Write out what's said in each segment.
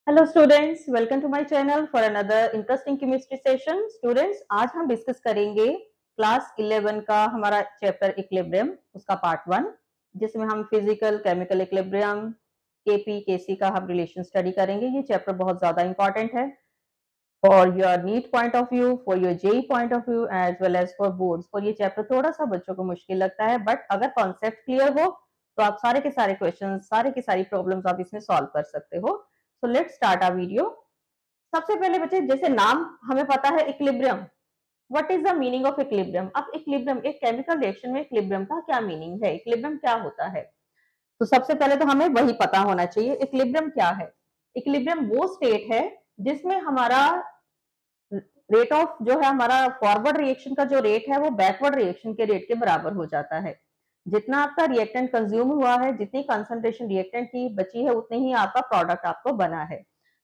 Hello students, welcome to my channel for another interesting chemistry session. Students, आज हम discuss करेंगे class 11 का हमारा चैप्टर इक्विलिब्रियम, उसका पार्ट 1, जिसमें हम फिजिकल केमिकल इक्विलिब्रियम केपी केसी का हम रिलेशन स्टडी करेंगे। ये चैप्टर बहुत ज्यादा इंपॉर्टेंट है for your NEET point of view, for your JEE point of view as well as for boards. और ये चैप्टर थोड़ा सा बच्चों को मुश्किल लगता है, बट अगर कॉन्सेप्ट क्लियर हो तो आप सारे के सारे क्वेश्चन, सारे की सारी प्रॉब्लम्स आप इसमें सॉल्व कर सकते हो। So let's start our video. सबसे पहले बच्चे, जैसे नाम हमें पता है equilibrium, what is the meaning of equilibrium. अब इक्विलिब्रियम, एक केमिकल रिएक्शन में इक्विलिब्रियम का क्या मीनिंग है, इक्विलिब्रियम क्या होता है, तो सबसे पहले तो हमें वही पता होना चाहिए इक्विलिब्रियम क्या है। इक्विलिब्रियम वो स्टेट है जिसमें हमारा रेट ऑफ जो है, हमारा फॉरवर्ड रिएक्शन का जो रेट है वो बैकवर्ड रिएक्शन के रेट के बराबर हो जाता है। जितना आपका रिएक्टेंट कंज्यूम हुआ है, जितनी कंसंट्रेशन रिएक्टेंट की बची है, उतने ही आपका प्रोडक्ट आपको बना है।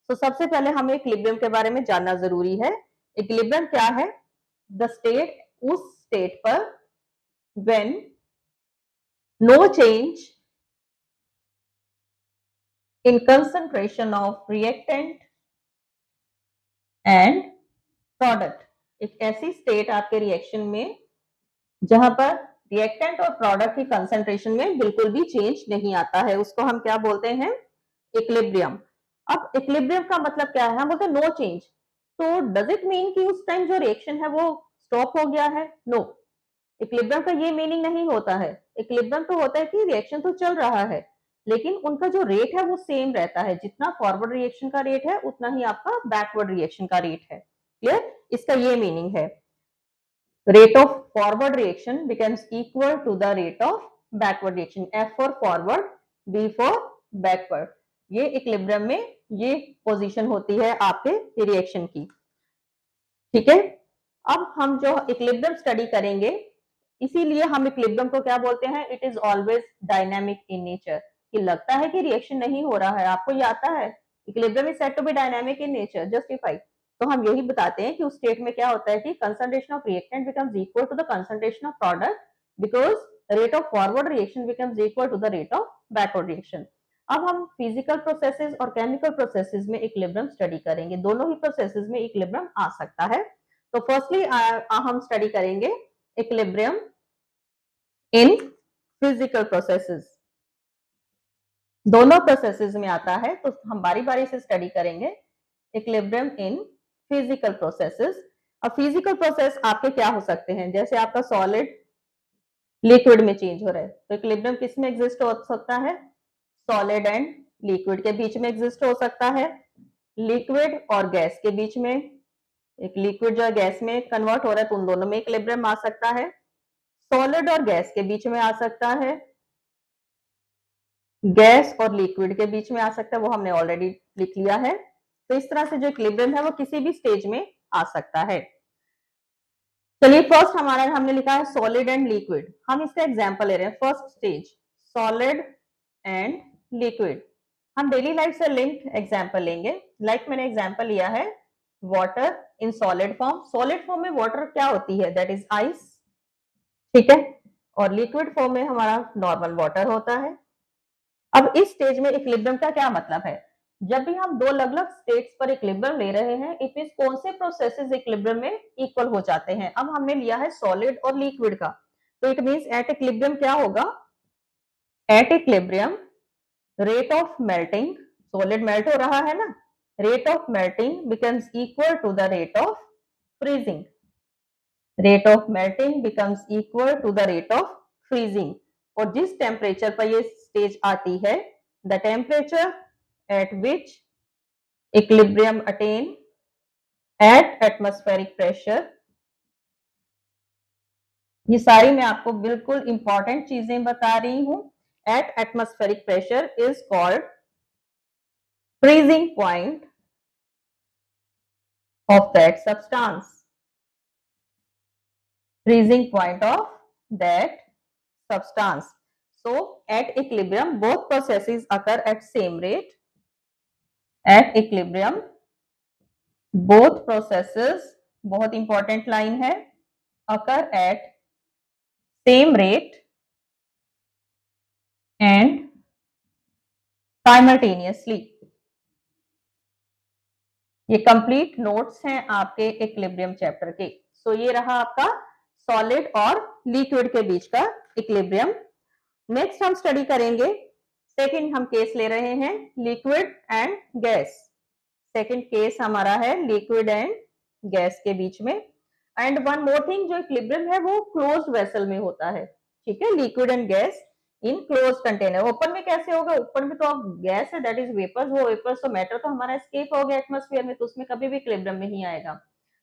तो सबसे पहले हमें इक्विलिब्रियम के बारे में जानना जरूरी है। इक्विलिब्रियम क्या है? द स्टेट, उस स्टेट पर when no change in concentration of reactant and product. एक ऐसी स्टेट आपके रिएक्शन में जहां पर रिएक्टेंट और प्रोडक्ट की कंसंट्रेशन में बिल्कुल भी चेंज नहीं आता है, उसको हम क्या बोलते हैं? इक्विलिब्रियम। अब इक्विलिब्रियम का मतलब क्या है? हम बोलते हैं नो चेंज, तो डज इट मीन कि उस टाइम जो रिएक्शन है वो स्टॉप हो गया है? नो, इक्विलिब्रियम का ये मीनिंग नहीं होता है। इक्विलिब्रियम तो होता है कि रिएक्शन तो चल रहा है, लेकिन उनका जो रेट है वो सेम रहता है। जितना फॉरवर्ड रिएक्शन का रेट है उतना ही आपका बैकवर्ड रिएक्शन का रेट है। क्लियर? इसका ये मीनिंग है, rate of forward reaction becomes equal to the rate of backward reaction। F for forward, B for backward। ये इक्विलिब्रियम में ये पोजीशन होती है आपके रिएक्शन की। ठीक है, अब हम जो इक्विलिब्रियम स्टडी करेंगे, इसीलिए हम इक्विलिब्रियम को क्या बोलते हैं? It is always dynamic in nature. कि लगता है कि रिएक्शन नहीं हो रहा है, आपको ये आता है equilibrium is said to be dynamic in nature, justify. तो हम यही बताते हैं कि उस स्टेट में क्या होता है कि concentration of reactant becomes equal to the concentration of product, because rate of forward reaction becomes equal to the rate of backward reaction. अब हम फिजिकल प्रोसेसेस और केमिकल प्रोसेसेस में इक्विलिब्रियम स्टडी करेंगे। दोनों ही प्रोसेसेस में इक्विलिब्रियम आ सकता है। तो फर्स्टली हम स्टडी करेंगे इक्विलिब्रियम इन फिजिकल प्रोसेसेस। दोनों प्रोसेसेस में आता है, तो हम बारी बारी से स्टडी करेंगे इक्विलिब्रियम इन फिजिकल प्रोसेसेस। अब फिजिकल प्रोसेस आपके क्या हो सकते हैं? जैसे आपका सॉलिड लिक्विड में चेंज हो रहा है, तो इक्विलिब्रियम किस में एग्जिस्ट हो सकता है? सॉलिड एंड लिक्विड के बीच में एग्जिस्ट हो सकता है, लिक्विड और गैस के बीच में। एक लिक्विड जो है गैस में कन्वर्ट हो रहा है, तो उन दोनों में इक्विलिब्रियम आ सकता है। सॉलिड और गैस के बीच में आ सकता है, गैस और लिक्विड के बीच में आ सकता है, वो हमने ऑलरेडी लिख लिया है। तो इस तरह से जो इक्विलिब्रियम है वो किसी भी स्टेज में आ सकता है। चलिए, फर्स्ट हमारा हमने लिखा है सॉलिड एंड लिक्विड। हम इसका एग्जांपल ले रहे हैं, first stage solid and liquid. हम डेली लाइफ से लिंक्ड एग्जांपल लेंगे। लाइक मैंने एग्जांपल लिया है water in solid form. Solid form में वाटर क्या होती है? That is ice. ठीक है, और लिक्विड फॉर्म में हमारा नॉर्मल वाटर होता है। अब इस स्टेज में इक्विलिब्रियम का क्या मतलब है? जब भी हम दो अलग अलग स्टेट्स पर इक्विलिब्रियम ले रहे हैं, इट मींस कौन से प्रोसेसेस इक्विलिब्रियम में इक्वल हो जाते हैं। अब हमने लिया है सॉलिड और लिक्विड का, तो इट मींस एट इक्विलिब्रियम क्या होगा? At equilibrium rate of melting, solid melt हो रहा है ना, rate of melting becomes equal to the rate of freezing. Rate of melting becomes equal to the rate of freezing. और जिस temperature पर ये स्टेज आती है, the temperature at which equilibrium attain at atmospheric pressure. ये सारी मैं आपको बिल्कुल इंपॉर्टेंट चीजें बता रही हूं। Eight atmospheric pressure is called freezing point of that substance. freezing point of that substance. So at equilibrium both processes occur at same rate. At equilibrium both processes, बहुत इंपॉर्टेंट लाइन है, occur at same rate and simultaneously. ये complete notes हैं आपके equilibrium chapter के। सो ये रहा आपका solid और लिक्विड के बीच का इक्विलिब्रियम। नेक्स्ट हम स्टडी करेंगे, सेकंड हम केस ले रहे हैं liquid and gas. Second case हमारा है लिक्विड एंड गैस के बीच में। एंड वन मोर थिंग, जो इक्विलिब्रियम है वो क्लोज्ड वेसल में होता है, ठीक है। Liquid and gas in close container. Open में कैसे होगा? ओपन में तो अब गैस है, दैट इज वेपर्स, वो वेपर्स तो मैटर तो हमारा एस्केप हो गया एटमॉस्फेयर में, तो उसमें कभी भी इक्विलिब्रियम नहीं आएगा।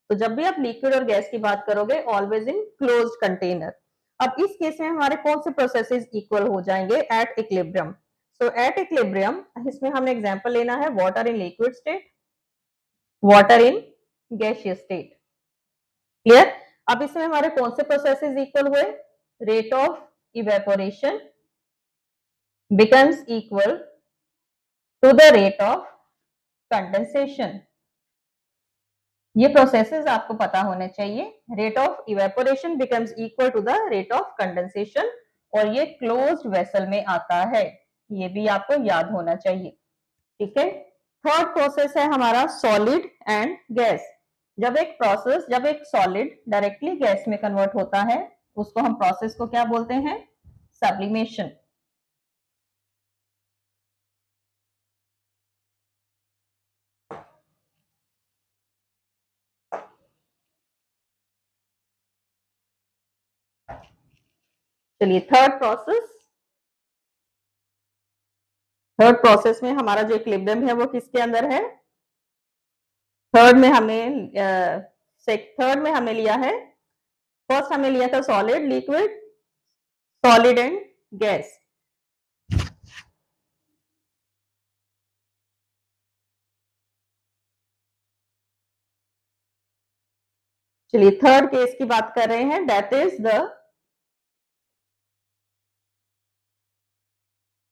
तो जब भी आप लिक्विड और गैस की बात करोगे, ऑलवेज इन क्लोज्ड कंटेनर। अब इस केस में हमारे कौन से प्रोसेसेस इक्वल हो जाएंगे at equilibrium? So at equilibrium इसमें हमें एग्जांपल लेना है water in liquid state, water in gaseous state. Clear? अब इसमें हमारे कौन से प्रोसेसेस इक्वल हुए? Rate of evaporation becomes equal to the rate of condensation। ये प्रोसेसेस आपको पता होने चाहिए। Rate of evaporation becomes equal to the rate of condensation, और ये क्लोज्ड वेसल में आता है, ये भी आपको याद होना चाहिए, ठीक है। थर्ड प्रोसेस है हमारा सॉलिड एंड गैस। जब एक सॉलिड डायरेक्टली गैस में कन्वर्ट होता है, उसको हम प्रोसेस को क्या बोलते हैं? सब्लिमेशन। चलिए थर्ड प्रोसेस में हमारा जो इक्विलिब्रियम है वो किसके अंदर है? थर्ड में हमने लिया है, फर्स्ट हमने लिया था solid, liquid, solid and gas. चलिए थर्ड केस की बात कर रहे हैं, that is the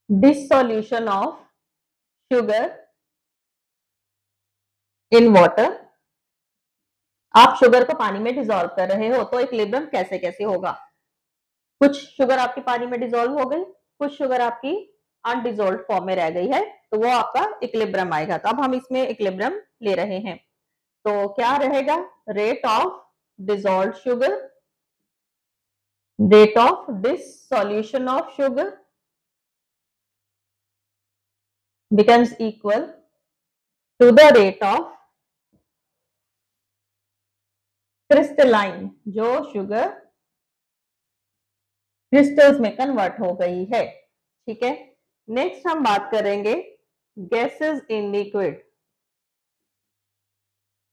dissolution of sugar in water। आप शुगर को पानी में डिसॉल्व कर रहे हो, तो इक्विलिब्रियम कैसे कैसे होगा? कुछ शुगर आपकी पानी में डिसॉल्व हो गई, कुछ शुगर आपकी अनडिसॉल्व फॉर्म में रह गई है, तो वो आपका इक्विलिब्रियम आएगा। तो अब हम इसमें इक्विलिब्रियम ले रहे हैं, तो क्या रहेगा? Rate of dissolve sugar, rate of dissolution of sugar becomes equal to the rate of crystalline, जो शुगर क्रिस्टल्स में कन्वर्ट हो गई है, ठीक है। नेक्स्ट हम बात करेंगे gases in liquid.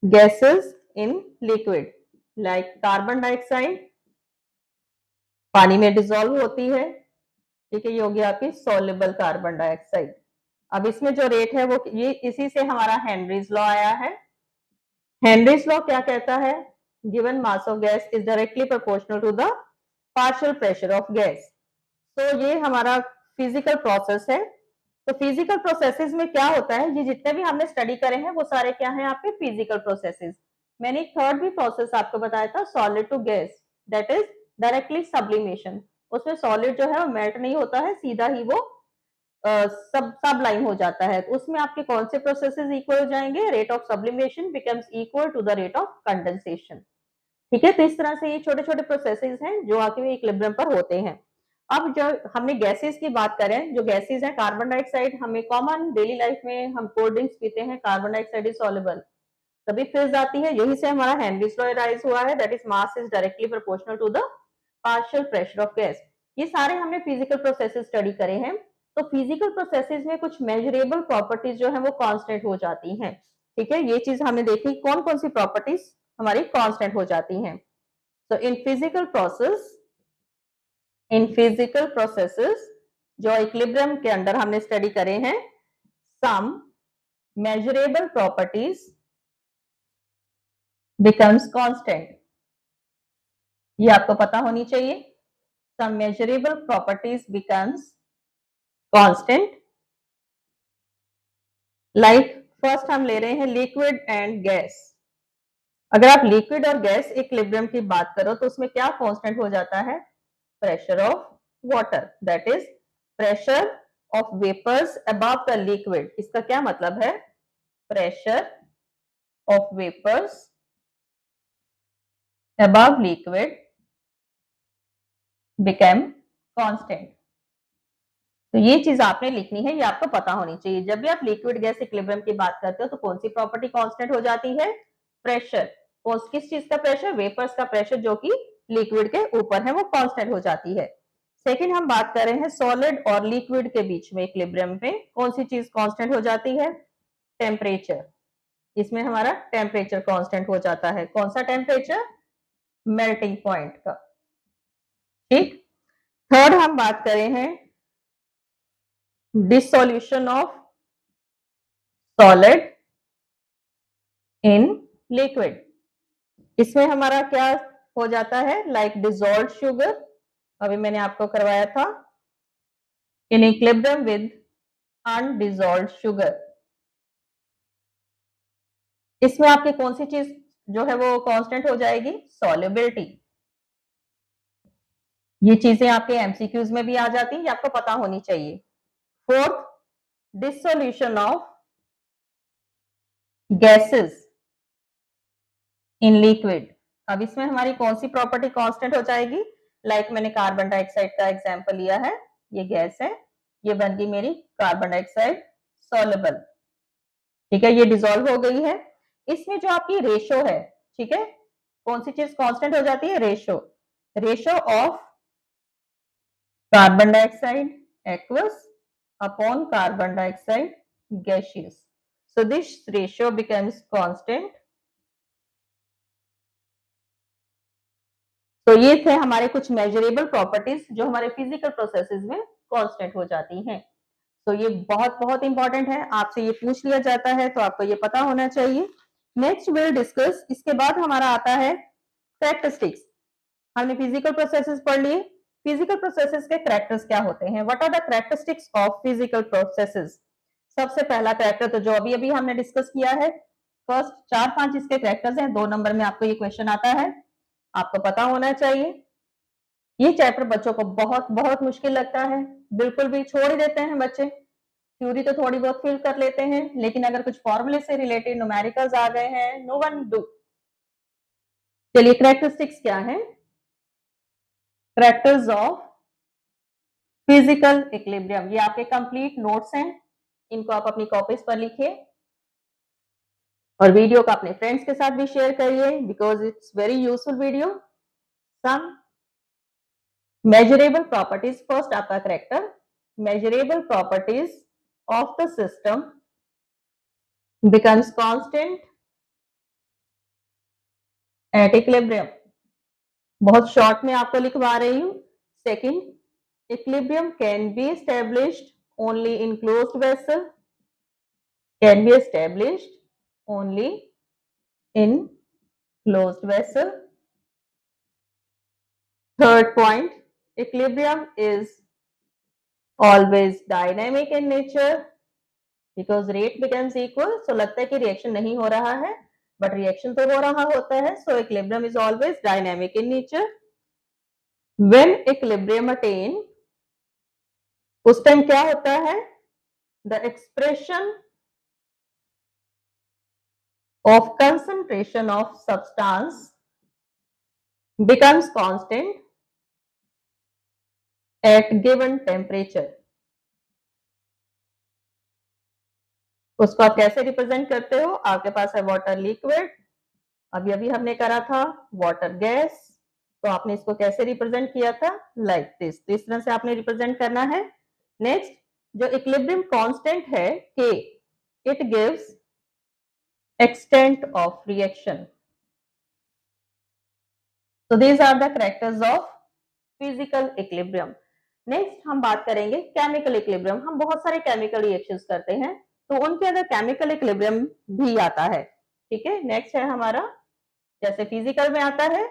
Gases in liquid like carbon dioxide पानी में डिसॉल्व होती है, ठीक है, ये हो गया आपकी सॉल्युबल कार्बन डाइऑक्साइड। अब इसमें जो रेट है वो ये इसी से हमारा हेनरीज लॉ आया है। हेनरीज लॉ क्या कहता है? Given mass of gas is directly proportional to the partial pressure of gas. तो ये हमारा फिजिकल प्रोसेस है। तो फिजिकल प्रोसेसेस में क्या होता है, ये जितने भी हमने स्टडी करे हैं वो सारे क्या हैं आपके फिजिकल प्रोसेसेस। मैंने एक थर्ड भी प्रोसेस आपको बताया था, solid to gas, that is directly sublimation. उसमें सॉलिड जो है वो मेल्ट नहीं होता है, सीधा ही वो सब लाइन हो जाता है। तो उसमें आपके कौन से प्रोसेसेस इक्वल हो जाएंगे? Rate of sublimation becomes equal to the rate of condensation, ठीक है। तो इस तरह से ये छोटे छोटे प्रोसेसेस हैं जो आके इक्विलिब्रियम पर होते हैं। अब जब हमने गैसेस की बात करें, जो गैसेस है कार्बन डाइऑक्साइड, हमें कॉमन डेली लाइफ में हम कोल्ड ड्रिंक्स पीते हैं, कार्बन डाइऑक्साइड इज सॉल्युबल, तभी फिज आती है। यही से हमारा हेनरीज लॉ राइज हुआ है, that is mass is directly proportional to the partial pressure of gas. ये सारे हमने फिजिकल प्रोसेसेस स्टडी करे हैं। तो फिजिकल प्रोसेसेस में कुछ मेजरेबल प्रॉपर्टीज जो है वो कांस्टेंट हो जाती हैं, ठीक है। ये चीज हमने देखी, कौन कौन सी प्रॉपर्टीज हमारी कांस्टेंट हो जाती हैं। So in physical processes जो इक्विलिब्रियम के अंदर हमने स्टडी करे हैं, some measurable properties becomes constant। ये आपको पता होनी चाहिए, some measurable properties becomes constant। like first हम ले रहे हैं लिक्विड एंड गैस। अगर आप लिक्विड और गैस इक्विलिब्रियम की बात करो तो उसमें क्या कांस्टेंट हो जाता है? Pressure of water, that is pressure of vapours above the liquid. इसका क्या मतलब है? Pressure of vapors above liquid became constant। तो ये चीज आपने लिखनी है, ये आपको पता होनी चाहिए। जब भी आप लिक्विड गैस इक्विलिब्रियम की बात करते हो तो कौन सी प्रॉपर्टी कांस्टेंट हो जाती है? प्रेशर। किस चीज का प्रेशर? वेपर्स का प्रेशर, जो कि लिक्विड के ऊपर है, वो कांस्टेंट हो जाती है। सेकंड हम बात कर रहे हैं सॉलिड और लिक्विड के बीच में इक्विलिब्रियम में कौन सी चीज कांस्टेंट हो जाती है? टेम्परेचर। इसमें हमारा टेम्परेचर कांस्टेंट हो जाता है। कौन सा टेम्परेचर? मेल्टिंग पॉइंट का। ठीक। थर्ड हम बात करें हैं dissolution of solid in liquid. इसमें हमारा क्या हो जाता है? लाइक डिजोल्व शुगर, अभी मैंने आपको करवाया था, in equilibrium with undissolved sugar. इसमें आपकी कौन सी चीज जो है वो कांस्टेंट हो जाएगी? सॉल्युबिलिटी। ये चीजें आपके एमसीक्यूज में भी आ जाती है, आपको पता होनी चाहिए। Fourth, dissolution of gases in liquid. अब इसमें हमारी कौन सी प्रॉपर्टी कांस्टेंट हो जाएगी? लाइक मैंने कार्बन डाइऑक्साइड का एग्जांपल लिया है, ये गैस है, ये बन गई मेरी कार्बन डाइऑक्साइड सॉल्युबल। ठीक है, ये डिसॉल्व हो गई है। इसमें जो आपकी रेशो है, ठीक है, कौन सी चीज कांस्टेंट हो जाती है? Ratio. Ratio of carbon dioxide aqueous upon carbon dioxide gaseous, so this ratio becomes constant। तो ये थे हमारे कुछ मेजरेबल प्रॉपर्टीज जो हमारे फिजिकल प्रोसेसेस में कांस्टेंट हो जाती हैं। तो ये बहुत बहुत इंपॉर्टेंट है, आपसे ये पूछ लिया जाता है तो आपको ये पता होना चाहिए। नेक्स्ट विल डिस्कस, इसके बाद हमारा आता है कैरेक्टरिस्टिक्स। हमने फिजिकल प्रोसेसेस पढ़ लिए, फिजिकल प्रोसेसेस के कैरेक्टर्स क्या होते हैं? What are the characteristics of physical processes? सबसे पहला कैरेक्टर तो जो अभी अभी हमने डिस्कस किया है, फर्स्ट 4-5 इसके कैरेक्टर्स हैं, 2 नंबर में आपको ये क्वेश्चन आता है, आपको पता होना चाहिए। ये चैप्टर बच्चों को बहुत बहुत मुश्किल लगता है, बिल्कुल भी छोड़ ही देते हैं बच्चे। थ्योरी तो थोड़ी बहुत फील कर लेते हैं, लेकिन अगर कुछ फॉर्मूले से रिलेटेड न्यूमेरिकल्स आ गए हैं, नो वन डू। चलिए, कैरेक्टरिस्टिक्स क्या है? कैरेक्टर्स ऑफ फिजिकल इक्विलिब्रियम, ये आपके कंप्लीट नोट्स हैं, इनको आप अपनी कॉपीज पर लिखिए और वीडियो को अपने फ्रेंड्स के साथ भी शेयर करिए, because it's very useful video. Some measurable properties, first आपका character, measurable properties of the system becomes constant at equilibrium। बहुत शॉर्ट में आपको लिखवा रही हूं। Second, equilibrium can be established only in closed vessel, can be established only in closed vessel। Third point, equilibrium is always dynamic in nature because rate becomes equal। so लगता है कि reaction नहीं हो रहा है, बट रिएक्शन तो हो रहा होता है। so equilibrium is always dynamic in nature। when equilibrium attain, उस टाइम क्या होता है? the expression of concentration of substance becomes constant at given temperature। उसको आप कैसे रिप्रेजेंट करते हो? आपके पास है वाटर लिक्विड, अभी अभी हमने करा था वाटर गैस, तो आपने इसको कैसे रिप्रेजेंट किया था? Like this. तो इस तरह से आपने रिप्रेजेंट करना है। नेक्स्ट, जो इक्विलिब्रियम कांस्टेंट है K, it gives extent of reaction. so these are the characters of physical equilibrium। Next हम बात करेंगे केमिकल इक्विलिब्रियम। हम बहुत सारे केमिकल रिएक्शंस करते हैं, तो उनके अंदर केमिकल इक्विलिब्रियम भी आता है। ठीक है, नेक्स्ट है हमारा, जैसे फिजिकल में आता है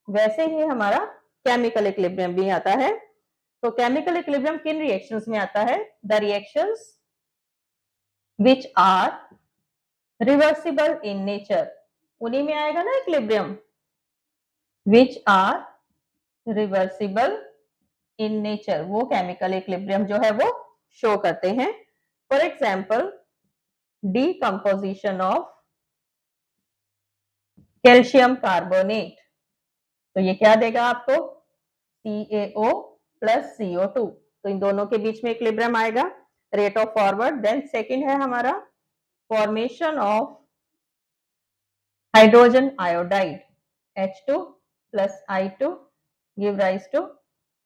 वैसे ही हमारा केमिकल इक्विलिब्रियम भी आता है। तो केमिकल इक्विलिब्रियम किन रिएक्शंस में आता है? The reactions which are reversible in nature, उन्हीं में आएगा ना equilibrium, which are reversible in nature, वो केमिकल इक्विलिब्रियम जो है वो शो करते हैं। For example, decomposition of calcium carbonate, तो ये क्या देगा आपको CaO प्लस CO2, तो इन दोनों के बीच में इक्विलिब्रियम आएगा, rate of forward. Then second है हमारा formation of hydrogen iodide H2 plus I2 give rise to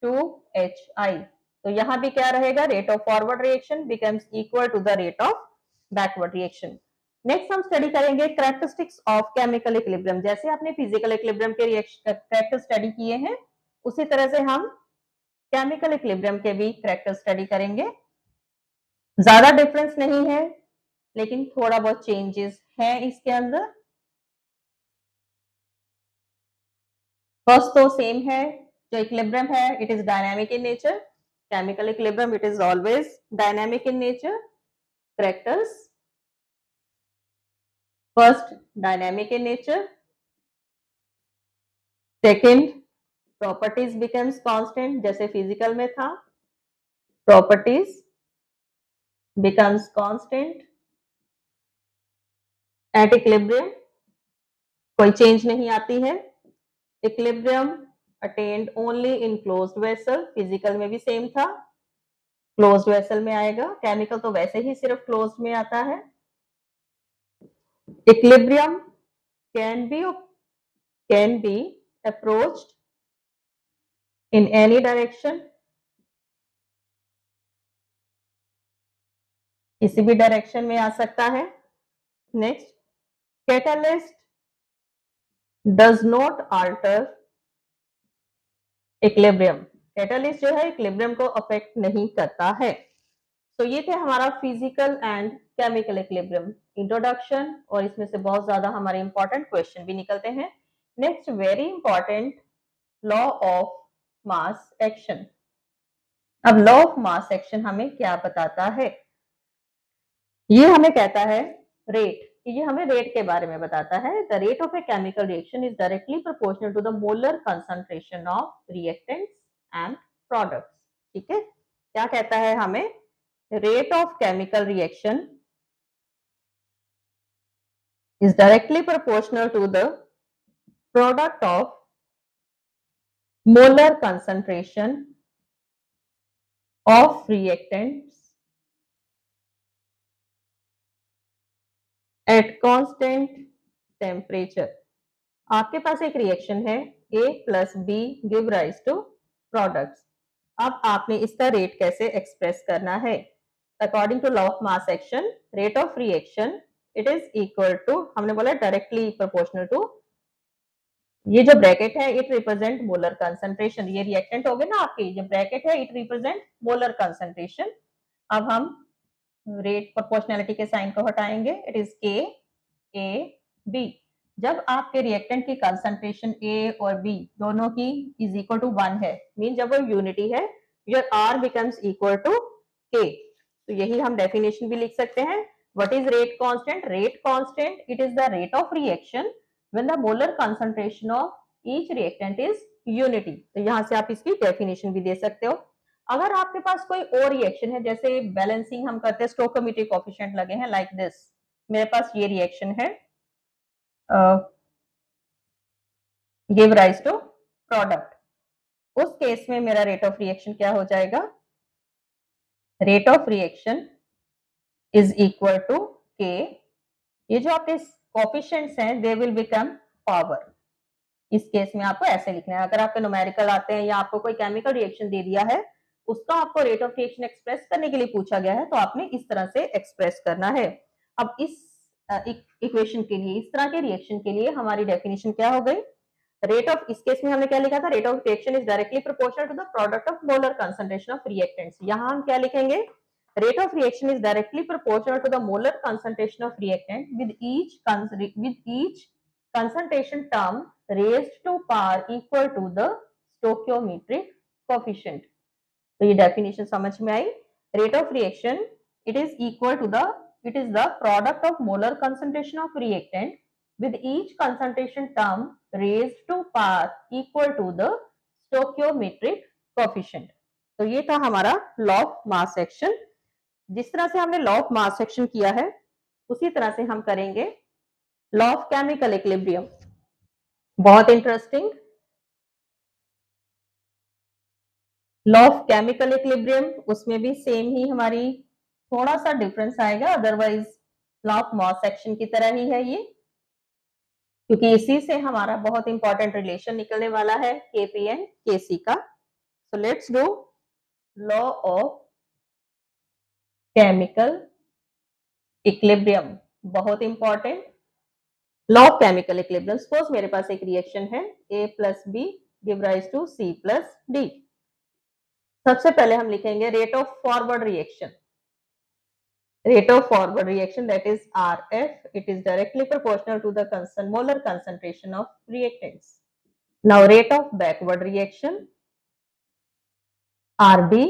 2HI, तो यहां भी क्या रहेगा, rate of forward reaction becomes equal to the rate of backward reaction. Next हम स्टडी करेंगे कैरेक्टरिस्टिक्स ऑफ केमिकल इक्विलिब्रियम। जैसे आपने फिजिकल इक्विलिब्रियम के रिएक्शन कैरेक्टर स्टडी किए हैं, उसी तरह से हम केमिकल इक्विलिब्रियम के भी कैरेक्टर स्टडी करेंगे। ज्यादा डिफरेंस नहीं है, लेकिन थोड़ा बहुत चेंजेस है इसके अंदर। फर्स्ट तो सेम है, जो इक्विलिब्रियम है it is dynamic in nature, chemical equilibrium it is always dynamic in nature. Characters, first dynamic in nature, second properties becomes constant, जैसे फिजिकल में था, properties becomes constant at equilibrium, कोई change नहीं आती है। Equilibrium attend only in closed vessel, physical में भी same था, क्लोज्ड वेसल में आएगा, केमिकल तो वैसे ही सिर्फ क्लोज्ड में आता है। Equilibrium can be approached in any direction, किसी भी डायरेक्शन में आ सकता है। Next, catalyst does not alter equilibrium, catalyst जो है इक्विलिब्रियम को अफेक्ट नहीं करता है। तो ये थे हमारा physical and chemical equilibrium introduction, और इसमें से बहुत ज्यादा हमारे इंपॉर्टेंट क्वेश्चन भी निकलते हैं। Next, very important, law of mass action. अब लॉ ऑफ मास एक्शन हमें क्या बताता है? ये हमें कहता है रेट, ये हमें रेट के बारे में बताता है। The rate of a chemical reaction is directly proportional to the molar concentration of reactants and products. ठीक है, क्या कहता है हमें? Rate of chemical reaction is directly proportional to the product of molar concentration of reactants at constant temperature। आपके पास एक reaction है, A plus B give rise to products. अब आपने इसका रेट कैसे एक्सप्रेस करना है? According to law of mass action, rate of reaction it is equal to, हमने बोला डायरेक्टली प्रोपोर्शनल टू, ये जो ब्रैकेट है इट रिप्रेजेंट मोलर कंसंट्रेशन, ये रिएक्टेंट हो गए ना आपके, जो ब्रैकेट है इट रिप्रेजेंट मोलर कंसंट्रेशन। अब हम रेट प्रोपोर्शनैलिटी के साइन को हटाएंगे, इट इज के ए बी। जब आपके रिएक्टेंट की कंसंट्रेशन ए और बी दोनों की इज इक्वल टू 1 है, मीन जब वो यूनिटी है, your r becomes equal to k. तो यही हम डेफिनेशन भी लिख सकते हैं। What is rate constant? Rate constant it is the rate of reaction when the molar concentration of each reactant is unity। तो यहां से आप इसकी डेफिनेशन भी दे सकते हो। अगर आपके पास कोई और रिएक्शन है, जैसे बैलेंसिंग हम करते हैं, स्टोइकोमेट्रिक कोएफिशिएंट लगे हैं लाइक दिस, मेरे पास ये रिएक्शन है, गिव राइज टू प्रोडक्ट, उस केस में मेरा रेट ऑफ रिएक्शन क्या हो जाएगा? Rate of reaction is equal to k, ये जो आपके कोएफिशिएंट्स हैं दे विल बिकम पावर। इस केस में आपको ऐसे लिखना है। अगर आपके न्यूमेरिकल आते हैं या आपको कोई केमिकल रिएक्शन दे दिया है, उसका आपको रेट ऑफ रिएक्शन एक्सप्रेस करने के लिए पूछा गया है, तो आपने इस तरह से एक्सप्रेस करना है। अब इस इक्वेशन के लिए, इस तरह के रिएक्शन के लिए हमारी डेफिनेशन क्या हो गई? रेट ऑफ, इस केस में हमने क्या लिखा था? Rate of reaction is directly proportional to the product of molar concentration of reactants. यहां हम क्या लिखेंगे? Rate of reaction is directly proportional to the molar concentration of reactant with each concentration term raised to power equal to the stoichiometric coefficient। तो ये definition समझ में आई। Rate of reaction it is the product of molar concentration of reactant with each concentration term raised to power equal to the stoichiometric coefficient। तो ये था हमारा law of mass action. जिस तरह से हमने लॉ ऑफ मास एक्शन किया है, उसी तरह से हम करेंगे लॉ ऑफ केमिकल इक्विलिब्रियम। बहुत interesting. Law of chemical equilibrium, उसमें भी सेम ही हमारी थोड़ा सा डिफरेंस आएगा, otherwise law of mass action की तरह ही है ये, क्योंकि इसी से हमारा बहुत इंपॉर्टेंट रिलेशन निकलने वाला है केपी एंड केसी का। So let's do law of chemical equilibrium, बहुत important. Law of chemical equilibrium, suppose मेरे पास एक रिएक्शन है A plus B give rise to C plus D. सबसे पहले हम लिखेंगे rate of forward reaction. Rate of forward reaction, that is Rf, it is directly proportional to the molar concentration of reactants. Now rate of backward reaction, Rb,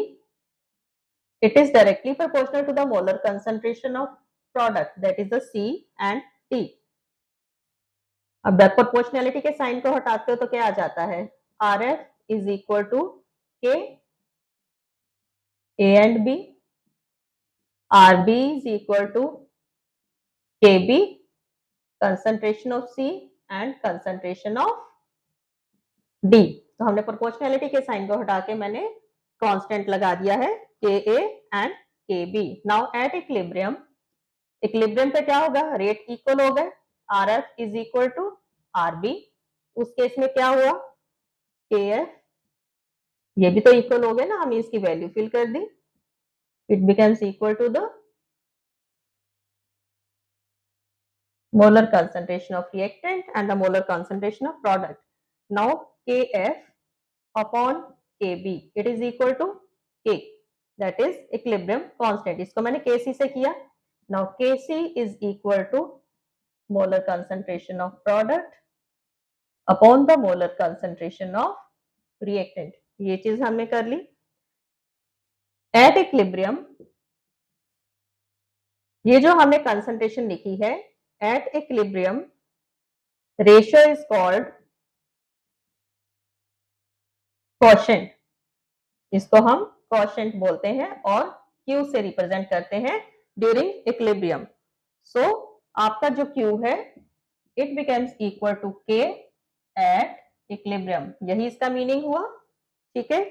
it is directly proportional to the molar concentration of product, that is the C and T. अब back proportionality के sign को हटाते हो तो क्या आ जाता है, Rf is equal to K A and B, Rb is equal to Kb, concentration of C and concentration of D। तो हमने प्रोपोर्शनैलिटी के साइन को हटा के मैंने कांस्टेंट लगा दिया है Ka and Kb। Now at equilibrium, equilibrium पे क्या होगा, रेट इक्वल हो गए, Rf is equal to Rb। उस केस में क्या हुआ, Kf, ये भी तो इक्वल हो गए ना, हमने इसकी वैल्यू फिल कर दी, it becomes equal to the molar concentration of reactant and the molar concentration of product. Now Kf upon Kb, it is equal to K, that is equilibrium constant। इसको मैंने Kc से किया। Now Kc is equal to molar concentration of product upon the molar concentration of reactant। ये चीज हमने कर ली। At equilibrium, ये जो हमने concentration लिखी है, at equilibrium ratio is called quotient, इसको हम क्वोशेंट बोलते हैं और Q से रिप्रेजेंट करते हैं ड्यूरिंग इक्विलिब्रियम। सो आपका जो Q है, it becomes equal to K at equilibrium, यही इसका मीनिंग हुआ। ठीक है,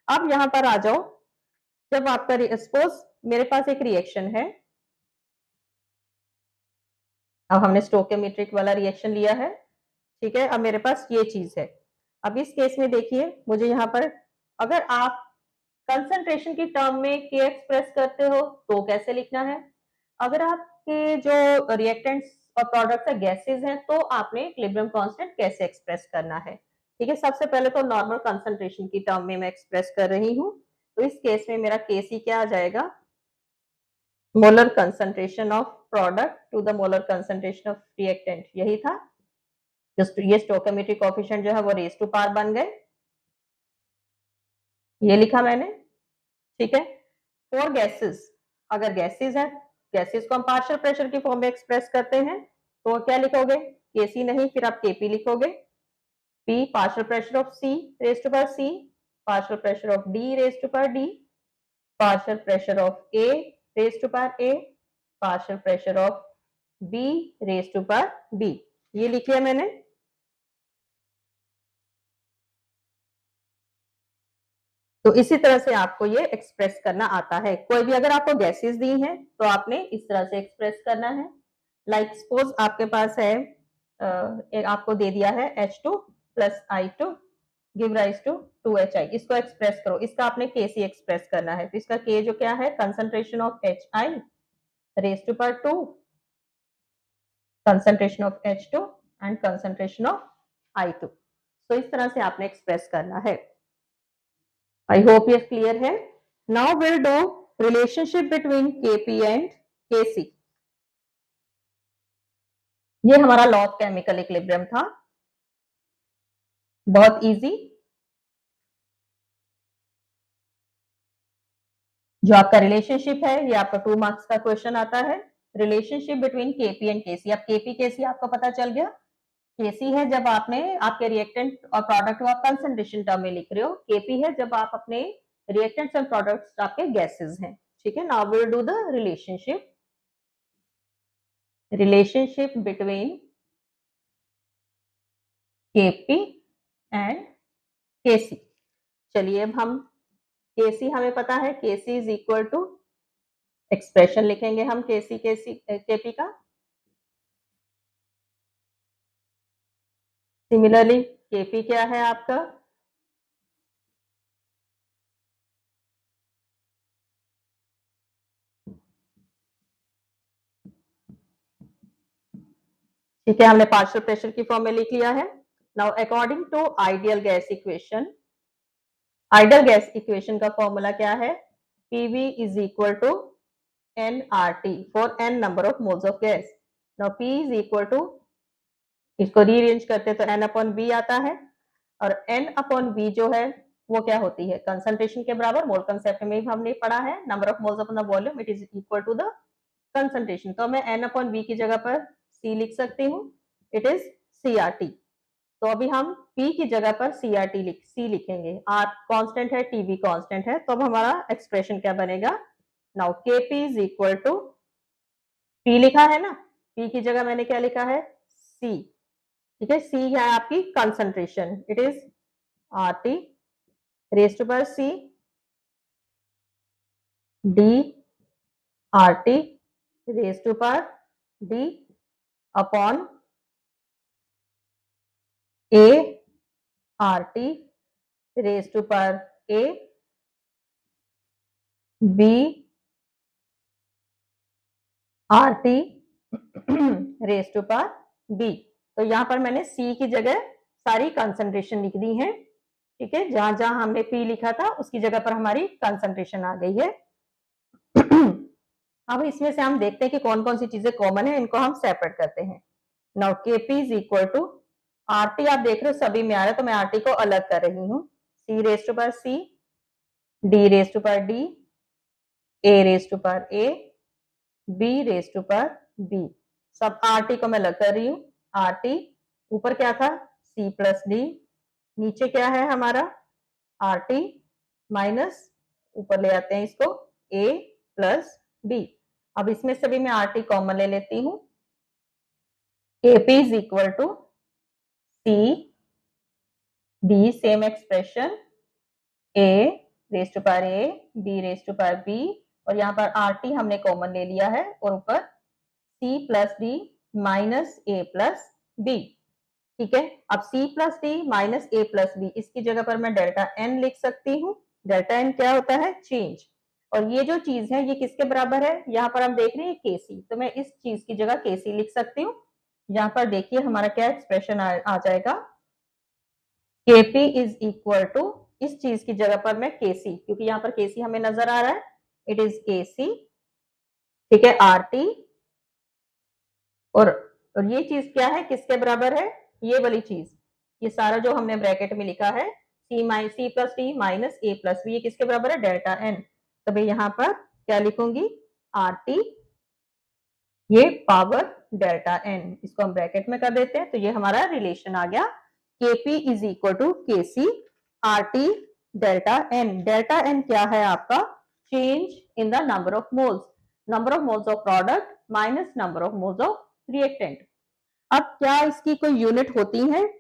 अब यहां पर आ जाओ, जब आपका सपोज मेरे पास एक रिएक्शन है, अब हमने स्टोइकोमेट्रिक वाला रिएक्शन लिया है, ठीक है, अब मेरे पास ये चीज है। अब इस केस में देखिए, मुझे यहाँ पर अगर आप कंसंट्रेशन की टर्म में के एक्सप्रेस करते हो तो कैसे लिखना है, अगर आपके जो रिएक्टेंट्स और प्रोडक्ट्स है गैसेस हैं तो आपने इक्विलिब्रियम कांस्टेंट कैसे एक्सप्रेस करना है। ठीक है, सबसे पहले तो नॉर्मल कंसंट्रेशन की टर्म में मैं एक्सप्रेस कर रही हूँ, तो इस केस में मेरा केसी क्या आ जाएगा, molar concentration of product to the molar concentration of reactant, यही था। ये स्टोइकोमेट्रिक कोएफिशिएंट जो है वो रेज टू पावर बन गए, ये लिखा मैंने। ठीक है, फॉर गैसेस, अगर गैसेस है, गैसेस को हम पार्शियल प्रेशर की फॉर्म में एक्सप्रेस करते हैं, तो क्या लिखोगे, केसी नहीं, फिर आप केपी लिखोगे। P partial pressure of C raise to power C, partial pressure of D raise to power D, partial pressure of A raise to power A, partial pressure of B raise to power B, ये लिख लिया मैंने। तो इसी तरह से आपको ये एक्सप्रेस करना आता है। कोई भी अगर आपको गैसेस दी हैं तो आपने इस तरह से एक्सप्रेस करना है। लाइक सपोज आपके पास है, आपको दे दिया है H2 plus I2 give rise to 2HI, इसको एक्सप्रेस करो, इसका आपने Kc एक्सप्रेस करना है। तो इसका K जो क्या है, concentration of HI raise to power 2, concentration of H2 and concentration of I2। तो इस तरह से आपने एक्सप्रेस करना है। I hope ये क्लियर है। Now we'll do relationship between Kp and Kc। ये हमारा लॉ ऑफ केमिकल इक्विलिब्रियम था, बहुत इजी। जो आपका रिलेशनशिप है, ये आपका 2 मार्क्स का क्वेश्चन आता है, relationship between Kp and Kc। अब Kp Kc आपको पता चल गया, Kc है जब आपने आपके रिएक्टेंट और प्रोडक्ट को आप कंसंट्रेशन टर्म में लिख रहे हो, Kp है जब आप अपने रिएक्टेंट्स एंड प्रोडक्ट्स आपके गैसेस हैं। ठीक है, now we will do the relationship between Kp and Kc। चलिए अब हम Kc हमें पता है, Kc is equal to, expression लिखेंगे हम Kp का। सिमिलरली Kp क्या है आपका, ठीक है, हमने पार्शियल प्रेशर की फॉर्म में लिख लिया है। Now according to ideal gas equation, ideal gas equation का फॉर्मूला क्या है, Pv is equal to nRT for n number of moles of gas. Now P is equal to, इसको रीअरेंज करते तो n अपॉन बी आता है, और n upon B जो है वो क्या होती है, कंसंट्रेशन के बराबर। मोल कंसेप्ट में हमने पढ़ा है, number of moles upon the volume, it is equal to the concentration. तो मैं n अपॉन बी की जगह पर c लिख सकती हूँ, इट इज CRT। तो अभी हम P की जगह पर C लिखेंगे, R कांस्टेंट है, TB कांस्टेंट है, तो अब हमारा एक्सप्रेशन क्या बनेगा, now Kp is equal to, P लिखा है ना, P की जगह मैंने क्या लिखा है, C। ठीक है, C है आपकी concentration, it is RT raise to power C D RT raise to power D upon A RT raise to power A B RT raise to power B। तो यहां पर मैंने C की जगह सारी कंसंट्रेशन लिख दी है। ठीक है, जहां जहां हमने P लिखा था उसकी जगह पर हमारी कंसंट्रेशन आ गई है। अब इसमें से हम देखते हैं कि कौन कौन सी चीजें कॉमन है, इनको हम सेपरेट करते हैं। Now Kp is equal to, RT आप देख रहे हो सभी में आ रहा है, तो मैं RT को अलग कर रही हूँ, C raise to power C D raise to power D A raise to power A B raise to power B। सब RT को मैं अलग कर रही हूँ, RT ऊपर क्या था C प्लस D, नीचे क्या है हमारा RT माइनस, ऊपर ले आते हैं इसको A प्लस B। अब इसमें से भी मैं RT कॉमन ले लेती हूँ, Kp is equal to C D, same expression, A raise to power A B raise to power B, और यहाँ पर RT हमने कॉमन ले लिया है, और ऊपर C plus D minus A plus B। ठीक है, अब C plus D minus A plus B, इसकी जगह पर मैं डेल्टा N लिख सकती हूँ। डेल्टा N क्या होता है, चेंज। और ये जो चीज है ये किसके बराबर है, यहाँ पर हम देख रहे हैं Kc, तो मैं इस चीज की जगह Kc लिख सकती हूँ। यहाँ पर देखिए हमारा क्या एक्सप्रेशन आ जाएगा, Kp इज इक्वल टू, इस चीज की जगह पर मैं Kc, क्योंकि यहाँ पर Kc हमें नजर आ रहा है, इट इज Kc, ठीक है, RT, और ये चीज क्या है, किसके बराबर है, ये वाली चीज, ये सारा जो हमने ब्रैकेट में लिखा है C plus D minus A plus B, ये किसके बराबर है, डेल्टा N। तो मैं यहाँ पर क्या लिखूंगी, RT, ये पावर डेल्टा N, इसको हम ब्रैकेट में कर देते हैं, तो ये हमारा रिलेशन आ गया, Kp is equal to Kc RT delta N। Delta N क्या है आपका, change in the number of moles, number of moles of product minus number of moles of reactant. अब क्या इसकी कोई यूनिट होती है,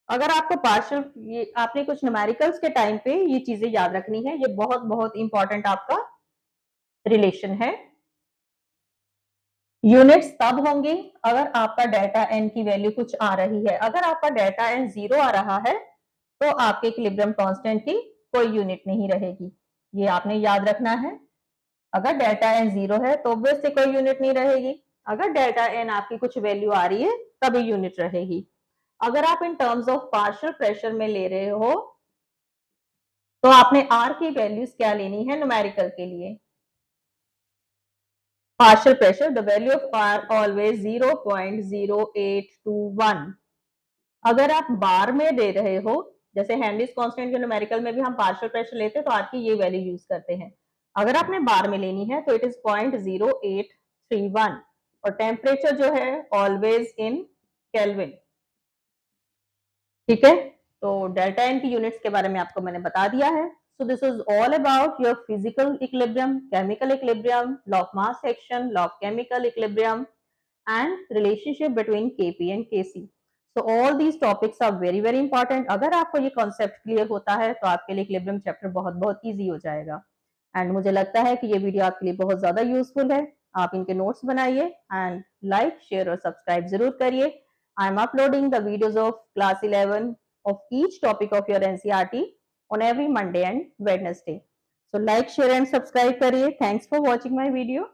अगर आपको पार्शियल, ये आपने कुछ न्यूमेरिकल्स के टाइम पे ये चीजें याद रखनी है, ये बहुत बहुत इंपॉर्टेंट आपका रिलेशन है। यूनिट्स तब होंगी अगर आपका डेल्टा एन की वैल्यू कुछ आ रही है, अगर आपका डेल्टा एन 0 आ रहा है तो आपके इक्विलिब्रियम कांस्टेंट की कोई यूनिट नहीं रहेगी, ये आपने याद रखना है। अगर डेल्टा एन 0 है तो ऑब्वियसली कोई यूनिट नहीं रहेगी, अगर डेल्टा एन आपकी कुछ वैल्यू आ रही है तभी यूनिट रहेगी। अगर आप in terms of partial pressure में ले रहे हो तो आपने आर की वैल्यूज क्या लेनी है न्यूमेरिकल के लिए, partial pressure, the value of R always 0.0821। अगर आप बार में दे रहे हो, जैसे हेनरीज कांस्टेंट के न्यूमेरिकल में भी हम पार्शियल प्रेशर लेते हैं तो आर की ये वैल्यू यूज करते हैं, अगर आपने बार में लेनी है तो इट इज 0.0831, और टेम्परेचर जो है ऑलवेज इन केल्विन। ठीक है, तो डेल्टा एन की यूनिट्स के बारे में आपको मैंने बता दिया है। So this is all about your physical equilibrium, chemical equilibrium, law of mass action, law of chemical equilibrium, and relationship between Kp and Kc. So all these topics are very very important. अगर आपको ये concept clear होता है तो आपके लिए equilibrium chapter बहुत बहुत ईजी हो जाएगा। एंड मुझे लगता है कि ये वीडियो आपके लिए बहुत ज्यादा यूजफुल है। आप इनके नोट्स बनाइए एंड लाइक शेयर और सब्सक्राइब जरूर करिए। I am uploading the videos of class 11 of each topic of your NCERT on every Monday and Wednesday. So like, share and subscribe करिए। Thanks for watching my video.